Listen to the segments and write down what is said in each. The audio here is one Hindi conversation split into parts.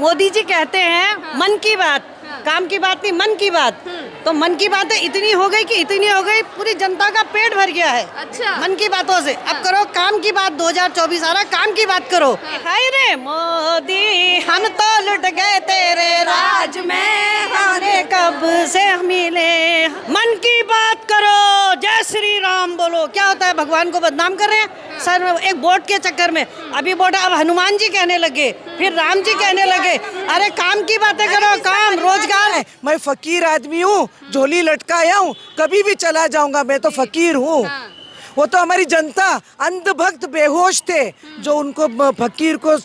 मोदी जी कहते हैं मन की बात, काम की बात नहीं, मन की बात। तो मन की बातें इतनी हो गई कि इतनी हो गई, पूरी जनता का पेट भर गया है। अच्छा। मन की बातों से। अब करो काम की बात, 2024 आ रहा, काम की बात करो। हाय रे मोदी, हम तो लुट गए तेरे राज में, हारे कब से मिले। मन की बात करो, जय श्री राम बोलो। क्या होता है, भगवान को बदनाम कर रहे हैं सर, एक वोट के चक्कर में। अभी वोट अब हनुमान जी कहने लगे, फिर राम जी कहने लगे। अरे काम की बातें करो, काम रोजगार। मैं फकीर आदमी हूँ, झोली लटकाया हूँ, कभी भी चला जाऊंगा, मैं तो फकीर हूँ। वो तो हमारी जनता अंधभक्त बेहोश थे जो उनको फकीर को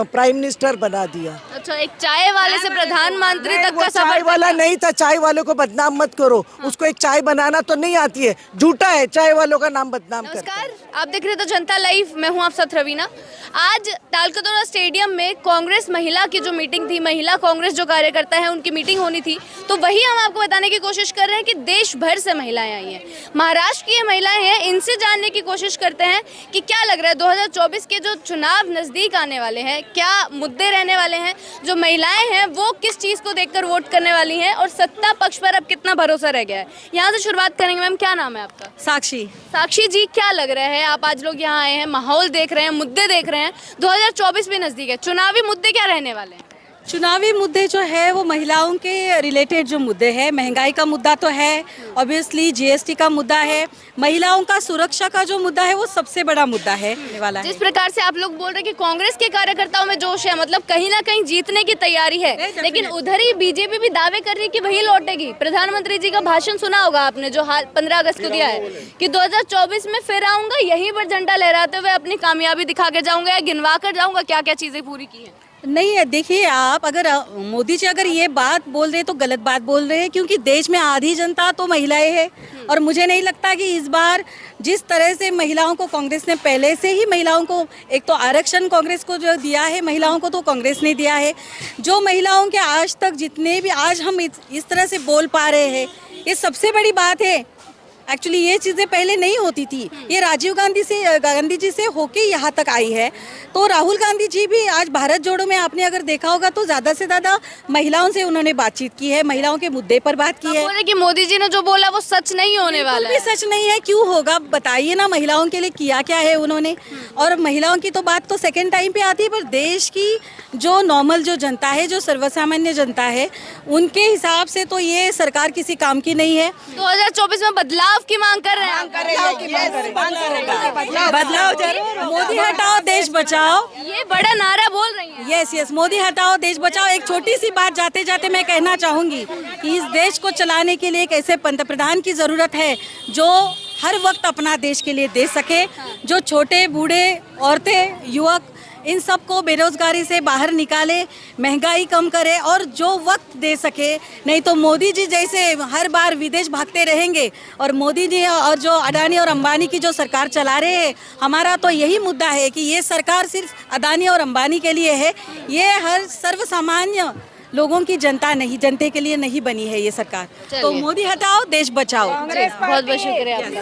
प्राइम मिनिस्टर बना दिया। अच्छा, एक चाय वाले से प्रधानमंत्री तक वो का चाय सफर वाला तय। नहीं था, चाय वाले को बदनाम मत करो। उसको एक चाय बनाना तो नहीं आती है, झूठा है, चाय वालों का नाम बदनाम करता है। नमस्कार, आप देख रहे हैं तो जनता लाइव, मैं हूं आप साथ रवीना। आज तालकटोरा स्टेडियम में कांग्रेस महिला की जो मीटिंग थी, महिला कांग्रेस जो कार्यकर्ता है उनकी मीटिंग होनी थी, तो वही हम आपको बताने की कोशिश कर रहे हैं कि देश भर से महिलाएं आई हैं। महाराष्ट्र की ये महिलाएं हैं, इनसे जानने की कोशिश करते हैं कि क्या लग रहा है 2024 के जो चुनाव नजदीक आने वाले हैं, क्या मुद्दे रहने वाले हैं, जो महिलाएं हैं वो किस चीज को देखकर वोट करने वाली हैं और सत्ता पक्ष पर अब कितना भरोसा रह गया है। यहाँ से शुरुआत करेंगे। मैम, क्या नाम है आपका? साक्षी। साक्षी जी, क्या लग रहा है, आप आज लोग यहाँ आए हैं, माहौल देख रहे हैं, मुद्दे देख रहे हैं, 2024 भी नजदीक है, चुनावी मुद्दे क्या रहने वाले हैं? चुनावी मुद्दे जो है वो महिलाओं के रिलेटेड जो मुद्दे हैं, महंगाई का मुद्दा तो है, ऑब्वियसली जीएसटी का मुद्दा है, महिलाओं का सुरक्षा का जो मुद्दा है वो सबसे बड़ा मुद्दा है वाला है। जिस प्रकार से आप लोग बोल रहे हैं कि कांग्रेस के कार्यकर्ताओं में जोश है, मतलब कहीं ना कहीं जीतने की तैयारी है, लेकिन उधर ही बीजेपी भी दावे कर रही है कि वही लौटेगी। प्रधानमंत्री जी का भाषण सुना होगा आपने, जो 15 अगस्त को दिया है कि 2024 में फिर आऊंगा, यहीं पर झंडा लहराते हुए अपनी कामयाबी दिखा के जाऊंगा या गिनवा कर जाऊंगा क्या क्या चीजें पूरी की है। नहीं है, देखिए आप, अगर मोदी जी अगर ये बात बोल रहे हैं तो गलत बात बोल रहे हैं, क्योंकि देश में आधी जनता तो महिलाएं हैं। और मुझे नहीं लगता कि इस बार जिस तरह से महिलाओं को कांग्रेस ने, पहले से ही महिलाओं को एक तो आरक्षण कांग्रेस को जो दिया है, महिलाओं को तो कांग्रेस ने दिया है। जो महिलाओं के आज तक जितने भी आज हम इस तरह से बोल पा रहे हैं, ये सबसे बड़ी बात है। एक्चुअली ये चीज़ें पहले नहीं होती थी, ये राजीव गांधी जी से होके यहाँ तक आई है। तो राहुल गांधी जी भी आज भारत जोड़ो में आपने अगर देखा होगा तो ज़्यादा से ज़्यादा महिलाओं से उन्होंने बातचीत की है, महिलाओं के मुद्दे पर बात की है। बोले कि मोदी जी ने जो बोला वो सच नहीं होने वाला है। सच नहीं है, क्यों होगा, बताइए ना, महिलाओं के लिए किया क्या है उन्होंने। और महिलाओं की तो बात तो सेकेंड टाइम पे आती है, पर देश की जो नॉर्मल जो जनता है, जो सर्वसामान्य जनता है, उनके हिसाब से तो ये सरकार किसी काम की नहीं है। 2024 में बदलाव की मांग कर रहे हैं। बदलाव जरूर, मोदी हटाओ देश बचाओ, ये बड़ा नारा बोल रही हैं। यस, मोदी हटाओ देश बचाओ। एक छोटी सी बात जाते जाते मैं कहना चाहूँगी कि इस देश को चलाने के लिए एक ऐसे पंतप्रधान की ज़रूरत है जो हर वक्त अपना देश के लिए दे सके, जो छोटे बूढ़े औरतें युवक इन सबको बेरोजगारी से बाहर निकाले, महंगाई कम करे और जो वक्त दे सके। नहीं तो मोदी जी जैसे हर बार विदेश भागते रहेंगे, और मोदी जी और जो अडानी और अंबानी की जो सरकार चला रहे हैं, हमारा तो यही मुद्दा है कि ये सरकार सिर्फ अडानी और अंबानी के लिए है, ये हर सर्वसामान्य लोगों की जनते के लिए नहीं बनी है ये सरकार। तो मोदी हटाओ देश बचाओ। बहुत बहुत शुक्रिया आपका।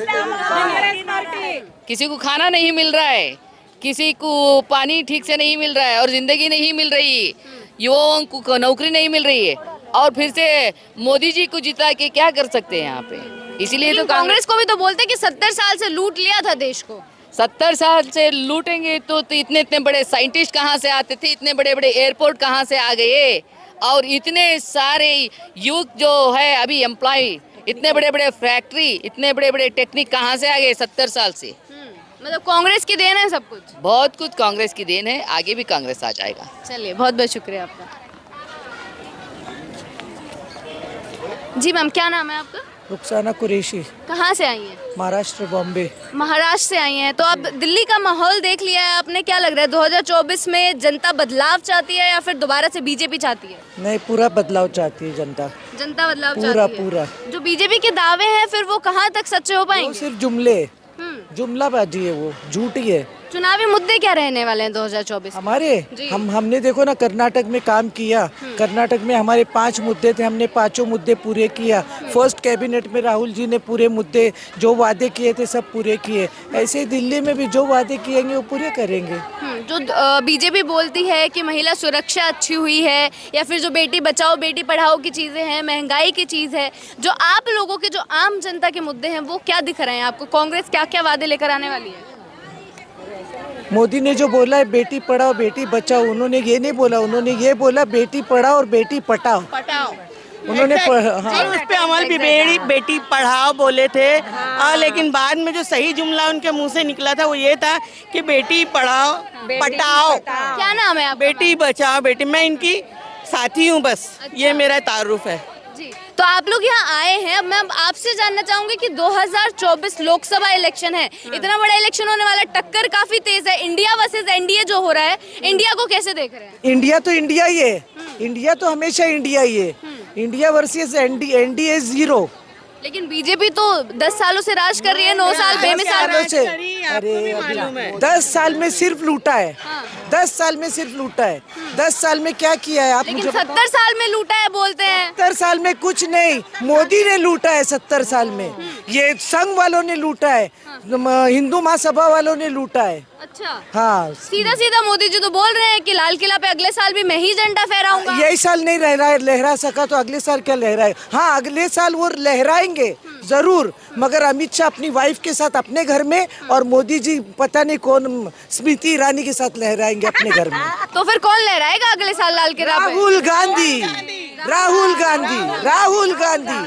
किसी को खाना नहीं मिल रहा है, किसी को पानी ठीक से नहीं मिल रहा है और जिंदगी नहीं मिल रही, युवाओं को नौकरी नहीं मिल रही है, और फिर से मोदी जी को जिता के क्या कर सकते हैं यहाँ पे। इसीलिए तो कांग्रेस को भी तो बोलते कि 70 साल से लूट लिया था देश को। 70 साल से लूटेंगे तो इतने इतने बड़े साइंटिस्ट कहाँ से आते थे, इतने बड़े बड़े एयरपोर्ट कहाँ से आ गए, और इतने सारे युवक जो है अभी एम्प्लॉय, इतने बड़े बड़े फैक्ट्री, इतने बड़े बड़े टेक्निक कहाँ से आ गए 70 साल से। मतलब कांग्रेस की देन है सब कुछ। बहुत कुछ कांग्रेस की देन है, आगे भी कांग्रेस आ जाएगा। चलिए, बहुत बहुत शुक्रिया आपका। जी मैम, क्या नाम है आपका? रुखसाना कुरैशी। कहाँ से आई हैं? महाराष्ट्र, बॉम्बे। महाराष्ट्र से आई हैं, तो अब दिल्ली का माहौल देख लिया है आपने, क्या लग रहा है 2024 में जनता बदलाव चाहती है या फिर दोबारा से बीजेपी चाहती है? नहीं, पूरा बदलाव चाहती है जनता। जनता बदलाव पूरा चाहती है। पूरा। जो बीजेपी के दावे हैं फिर वो कहाँ तक सच्चे हो वो पाएंगे? सिर्फ जुमले, जुमलाबाजी है, वो झूठी है। चुनावी मुद्दे क्या रहने वाले हैं 2024? हमारे जी। हमने देखो ना कर्नाटक में काम किया। कर्नाटक में हमारे 5 मुद्दे थे, हमने 5 मुद्दे पूरे किया। फर्स्ट कैबिनेट में राहुल जी ने पूरे मुद्दे जो वादे किए थे सब पूरे किए। ऐसे ही दिल्ली में भी जो वादे किएंगे वो पूरे करेंगे। जो बीजेपी बोलती है कि महिला सुरक्षा अच्छी हुई है, या फिर जो बेटी बचाओ बेटी पढ़ाओ की चीज़ें हैं, महंगाई की चीज़ है, जो आप लोगों के जो आम जनता के मुद्दे हैं वो क्या दिख रहे हैं आपको? कांग्रेस क्या क्या वादे लेकर आने वाली है? मोदी ने जो बोला है बेटी पढ़ाओ बेटी बचाओ, उन्होंने ये नहीं बोला, उन्होंने ये बोला बेटी पढ़ाओ और बेटी पटाओ। उन्होंने हाँ। उस पे अमल भी बेटी पढ़ाओ बोले थे। लेकिन बाद में जो सही जुमला उनके मुंह से निकला था वो ये था कि बेटी पढ़ाओ पटाओ। क्या नाम है आप? बेटी बचाओ बेटी। मैं इनकी साथी हूँ बस। ये मेरा तारुफ है जी। तो आप लोग यहाँ आए हैं, अब मैं आपसे जानना चाहूंगी कि 2024 लोकसभा इलेक्शन है, इतना बड़ा इलेक्शन होने वाला, टक्कर काफी तेज है, इंडिया वर्सेस एनडीए जो हो रहा है, इंडिया को कैसे देख रहे हैं? इंडिया तो इंडिया ही है। इंडिया तो हमेशा इंडिया ही है। India versus NDA zero. लेकिन बीजेपी तो 10 सालों से राज कर रही है, 9 साल बेमिसाल। अरे 10 साल में सिर्फ लूटा है। 10 साल में सिर्फ लूटा है। 10 साल में क्या किया है आप लेकिन मुझे 70 साल में लूटा है बोलते हैं। 70 साल में कुछ नहीं, मोदी ने लूटा है 70 साल में। ये संघ वालों ने लूटा है, हिंदू महासभा वालों ने लूटा है। अच्छा। हाँ, सीधा सीधा मोदी जी तो बोल रहे हैं कि लाल किला पे अगले साल भी मैं ही झंडा फहराऊंगा। यही साल नहीं लहरा सका तो अगले साल क्या लहराए? हाँ, अगले साल वो लहराएंगे जरूर, मगर अमित शाह अपनी वाइफ के साथ अपने घर में और मोदी जी पता नहीं कौन स्मृति ईरानी के साथ लहराएंगे अपने घर में। तो फिर कौन लहराएगा अगले साल लाल किला पे? राहुल गांधी, राहुल गांधी, राहुल गांधी।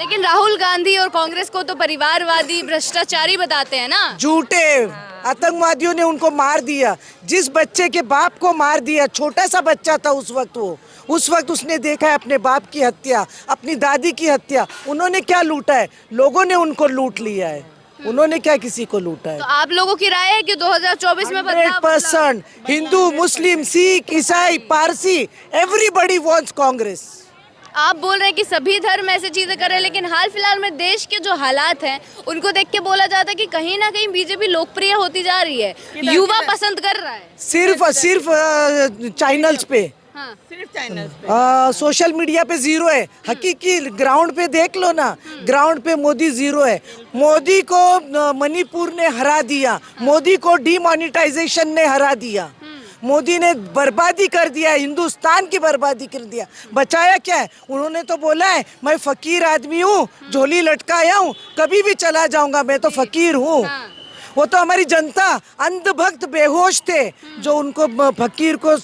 लेकिन राहुल गांधी और कांग्रेस को तो परिवारवादी भ्रष्टाचारी बताते हैं ना। झूठे आतंकवादियों ने उनको मार दिया। जिस बच्चे के बाप को मार दिया, छोटा सा बच्चा था उस वक्त, वो उस वक्त उसने देखा है अपने बाप की हत्या, अपनी दादी की हत्या। उन्होंने क्या लूटा है? लोगों ने उनको लूट लिया है। उन्होंने क्या किसी को लूटा है? तो आप लोगों की राय है कि 2024 में बदलाव? 100% हिंदू, मुस्लिम, सिख, ईसाई, पारसी, एवरीबॉडी वांट्स कांग्रेस। आप बोल रहे हैं कि सभी धर्म ऐसे चीजें कर रहे हैं, लेकिन हाल फिलहाल में देश के जो हालात हैं उनको देख के बोला जाता है कि कहीं ना कहीं बीजेपी लोकप्रिय होती जा रही है, युवा पसंद कर रहा है। सिर्फ चैनल्स पे, हाँ। सिर्फ चैनल पे। सोशल मीडिया पे जीरो है। हकीकी ग्राउंड पे देख लो ना, ग्राउंड पे मोदी जीरो है। मोदी को मणिपुर ने हरा दिया, मोदी को डीमोनेटाइजेशन ने हरा दिया, मोदी ने बर्बादी कर दिया, हिंदुस्तान की बर्बादी कर दिया। बचाया क्या है? उन्होंने तो बोला है मैं फकीर आदमी हूँ, झोली लटकाया हूँ, कभी भी चला जाऊंगा, मैं तो फकीर हूँ। वो तो हमारी जनता अंधभक्त बेहोश थे जो उनको फकीर को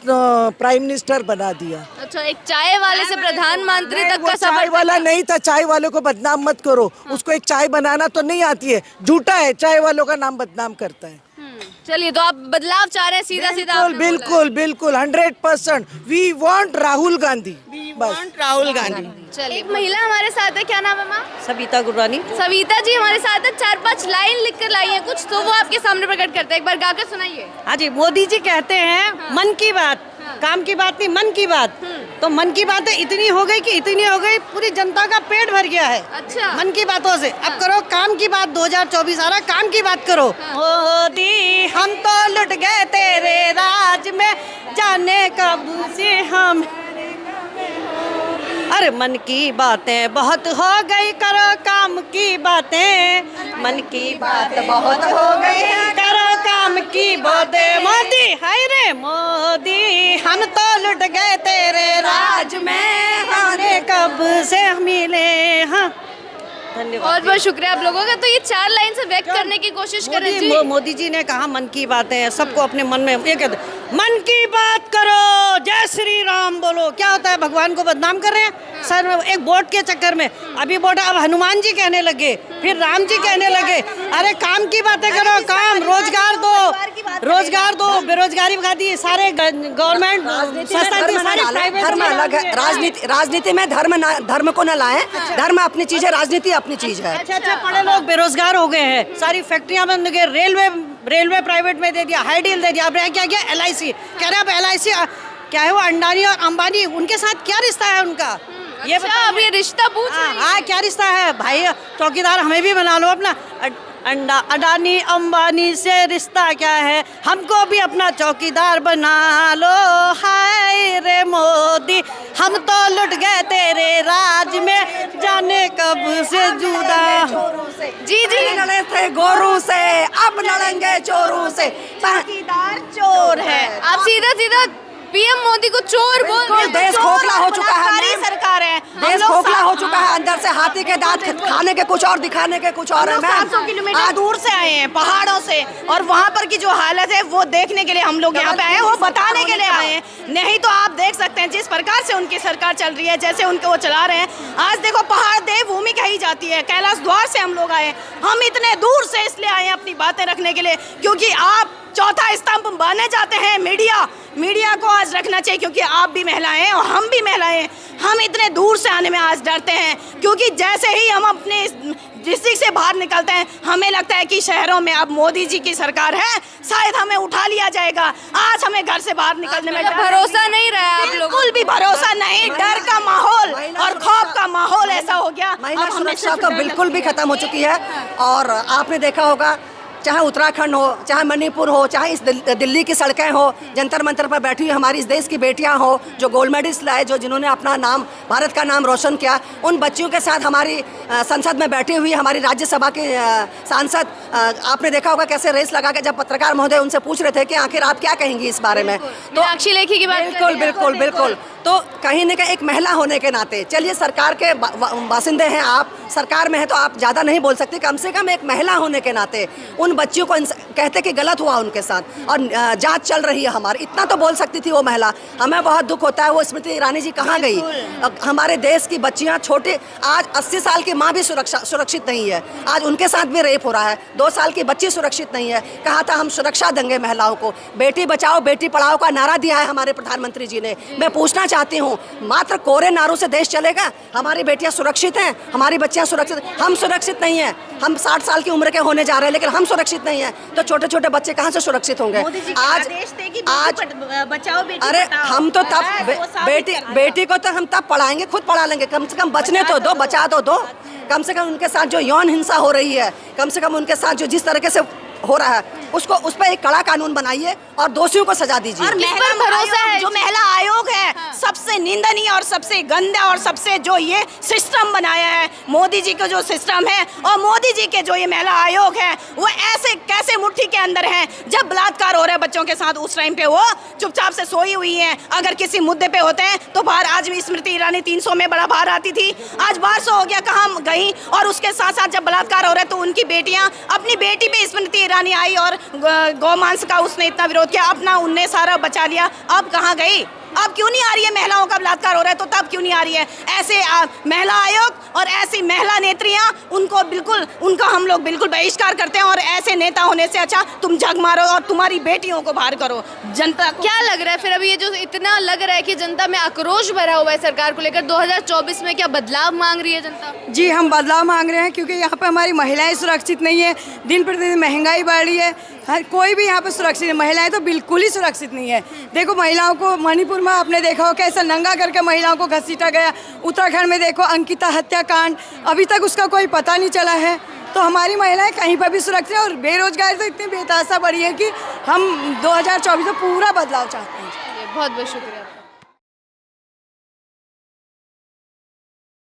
प्राइम मिनिस्टर बना दिया। अच्छा, एक चाय वाले से प्रधानमंत्री तक वो का चाय सफर वाला नहीं था। चाय वालों को बदनाम मत करो, उसको एक चाय बनाना तो नहीं आती है, झूठा है, चाय वालों का नाम बदनाम करता है। चलिए, तो आप बदलाव चाह रहे हैं सीधा सीधा? बिल्कुल बिल्कुल 100%। वी वांट राहुल गांधी, बस राहुल गांधी। चलिए, एक महिला हमारे साथ है, क्या नाम है माँ? सविता गुरबानी। सविता जी हमारे साथ है, 4-5 लाइन लिख कर लाई है कुछ, तो वो आपके सामने प्रकट करते हैं, एक बार गाकर सुनाइए। हाँ जी, मोदी जी कहते हैं मन की बात, काम की बात नहीं, मन की बात। तो मन की बातें इतनी हो गई कि इतनी हो गई, पूरी जनता का पेट भर गया है अच्छा। मन की बातों से। अब करो काम की बात, 2024 आ रहा, काम की बात करो। मोदी हम तो लुट गए तेरे राज में, जाने कब से हम। अरे मन की बातें बहुत हो गई, करो काम की बातें। मन की बात बहुत हो गई, करो काम की बातें। मोदी हाय रे मोदी, हम तो लुट गए तेरे राज में, हारे कब से मिले। हाँ, धन्यवाद। बहुत बहुत शुक्रिया आप लोगों का। तो ये 4 लाइन से व्यक्त करने की कोशिश कर रहे जी। मोदी जी ने कहा मन की बातें हैं, सबको अपने मन में ये कहते मन की बात करो, जय श्री राम बोलो। क्या होता है, भगवान को बदनाम कर रहे हैं सर, एक वोट के चक्कर में। अभी वोट अब हनुमान जी कहने लगे, फिर राम जी कहने लगे। अरे काम की बातें करो, काम, रोजगार दो, रोजगार दो, बेरोजगारी भगा दी, सारे गवर्नमेंट धर्म अलग है। राजनीति में धर्म को न लाएं। धर्म अपनी चीज है, राजनीति अपनी चीज है। अच्छा, पढ़े लोग बेरोजगार हो गए हैं, सारी फैक्ट्रियां बंद हो गई, रेलवे प्राइवेट में दे दिया, हाई डील दे दिया। अब क्या किया, LIC कह रहे, अब LIC क्या है, वो अंडानी और अंबानी, उनके साथ क्या रिश्ता है उनका? ये अच्छा, अब ये रिश्ता पूछ रही हैं। हाँ, क्या रिश्ता है भाई? चौकीदार हमें भी बना लो अपना। अडानी अंबानी से रिश्ता क्या है, हमको भी अपना चौकीदार बना लो। हाय रे मोदी, हम तो लुट गए तेरे राज में, जाने कब से जुदा। जी जी लड़े थे गोरू से, अब लड़ेंगे चोरों से। चौकीदार चोर है। आप सीधा सीधा पीएम मोदी को चोर बोल रहे हैं। देश खोखला हो चुका है, बलात्कारी सरकार है। देश खोखला हो चुका है, अंदर से हाथी के दांत खाने के कुछ और, दिखाने के कुछ और है। 700 किलोमीटर दूर से आए हैं, पहाड़ों से, और वहाँ पर की जो हालत है वो देखने के लिए हम लोग यहाँ पे आए हैं, वो बताने के लिए आए हैं। नहीं तो आप देख सकते हैं जिस प्रकार से उनकी सरकार चल रही है, जैसे उनको वो चला रहे हैं। आज देखो पहाड़ देवभूमि कही जाती है, कैलाश द्वार से हम लोग आए। हम इतने दूर से इसलिए आए हैं अपनी बातें रखने के लिए, क्योंकि आप चौथा स्तंभ माने जाते हैं। मीडिया को आज रखना चाहिए, क्योंकि आप भी महिलाएं हैं और हम भी महिलाएं हैं। हम इतने दूर से आने में आज डरते हैं, क्योंकि जैसे ही हम अपने डिस्ट्रिक्ट से बाहर निकलते हैं हमें लगता है कि शहरों में अब मोदी जी की सरकार है, शायद हमें उठा लिया जाएगा। आज हमें घर से बाहर निकलने में भरोसा नहीं रहा है आप लोगों बिल्कुल भी भरोसा नहीं, डर का माहौल और खौफ का माहौल ऐसा हो गया। महिला सुरक्षा तो बिल्कुल भी खत्म हो चुकी है। और आपने देखा होगा, चाहे उत्तराखंड हो, चाहे मणिपुर हो, चाहे इस दिल्ली की सड़कें हो, जंतर मंतर पर बैठी हुई हमारी इस देश की बेटियां हो, जो गोल्ड मेडलिस्ट लाए, जो जिन्होंने अपना नाम, भारत का नाम रोशन किया, उन बच्चियों के साथ हमारी संसद में बैठी हुई हमारी राज्यसभा के सांसद, आपने देखा होगा कैसे रेस लगा के जब पत्रकार महोदय उनसे पूछ रहे थे कि आखिर आप क्या कहेंगी इस बारे में, तो मीनाक्षी लेखी की बात बिल्कुल बिल्कुल बिल्कुल। तो कहीं न कहीं एक महिला होने के नाते, चलिए सरकार के बासिंदे हैं आप, सरकार में है तो आप ज़्यादा नहीं बोल सकते, कम से कम एक महिला होने के नाते उन बच्चियों को कहते कि गलत हुआ उनके साथ और जांच चल रही है हमारी, इतना तो बोल सकती थी वो महिला। हमें बहुत दुख होता है, वो स्मृति ईरानी जी कहाँ गई? हमारे देश की बच्चियाँ छोटे, आज 80 साल की माँ भी सुरक्षित नहीं है, आज उनके साथ भी रेप हो रहा है। 2 साल की बच्ची सुरक्षित नहीं है। कहा था हम सुरक्षा देंगे महिलाओं को, बेटी बचाओ बेटी पढ़ाओ का नारा दिया है हमारे प्रधानमंत्री जी ने। मैं पूछना चाहती हूँ, मात्र कोरे नारों से देश चलेगा? हमारी बेटियां सुरक्षित हैं, हमारी बच्चियां सुरक्षित, हम सुरक्षित नहीं हैं। हम 60 साल की उम्र के होने जा रहे हैं लेकिन हम सुरक्षित नहीं हैं, तो छोटे छोटे बच्चे कहाँ से सुरक्षित होंगे? आज बचाओ बेटी, अरे हम तो तब बेटी को तो हम तब पढ़ाएंगे, खुद पढ़ा लेंगे, कम से कम बचने तो दो, बचा तो दो। कम से कम उनके साथ जो यौन हिंसा हो रही है, कम से कम उनके साथ जो जिस तरीके से हो रहा है, उसको उस पर एक कड़ा कानून बनाइए और दोषियों को सजा दीजिए। और महिला भरोसा है, जो महिला आयोग है, सबसे निंदनीय और सबसे गंदा और सबसे जो ये सिस्टम बनाया है मोदी जी का जो सिस्टम है, और मोदी जी के जो ये महिला आयोग है, वो ऐसे कैसे मुट्ठी के अंदर है। जब बलात्कार हो रहे हैं बच्चों के साथ, उस टाइम पे वो चुपचाप से सोई हुई है। अगर किसी मुद्दे पे होते हैं तो बाहर, आज भी स्मृति ईरानी 300 में बड़ा बाहर आती थी, आज 1200 हो गया, कहाँ गई? और उसके साथ साथ जब बलात्कार हो रहे तो उनकी बेटियां, अपनी बेटी पे स्मृति ईरानी आई और गौमांस का उसने इतना विरोध किया, अपना उनने सारा बचा लिया। अब कहाँ गई? अब क्यों नहीं आ रही है? महिलाओं का बलात्कार हो रहा है तो तब क्यों नहीं आ रही है? ऐसे महिला आयोग और ऐसी महिला नेत्रियां, उनको बिल्कुल, उनका हम लोग बिल्कुल बहिष्कार करते हैं। और ऐसे नेता होने से अच्छा तुम जग मारो और तुम्हारी बेटियों को बाहर करो। जनता क्या लग रहा है फिर अभी ये जो इतना लग रहा है कि जनता में आक्रोश भरा हुआ है सरकार को लेकर, 2024 में क्या बदलाव मांग रही है जनता? जी हम बदलाव मांग रहे हैं, क्योंकि यहाँ पे हमारी महिलाएं सुरक्षित नहीं है, दिन प्रतिदिन महंगाई बढ़ रही है, हर कोई भी यहाँ पे सुरक्षित है, महिलाएं तो बिल्कुल ही सुरक्षित नहीं है। देखो महिलाओं को मणिपुर में आपने देखा हो कैसा नंगा करके महिलाओं को घसीटा गया, उत्तराखंड में देखो अंकिता हत्याकांड, अभी तक उसका कोई पता नहीं चला है। तो हमारी महिलाएं कहीं पर भी सुरक्षित है, और बेरोजगारी तो इतनी बेतहाशा बढ़ी है कि हम 2024 में पूरा बदलाव चाहते हैं। बहुत बहुत शुक्रिया।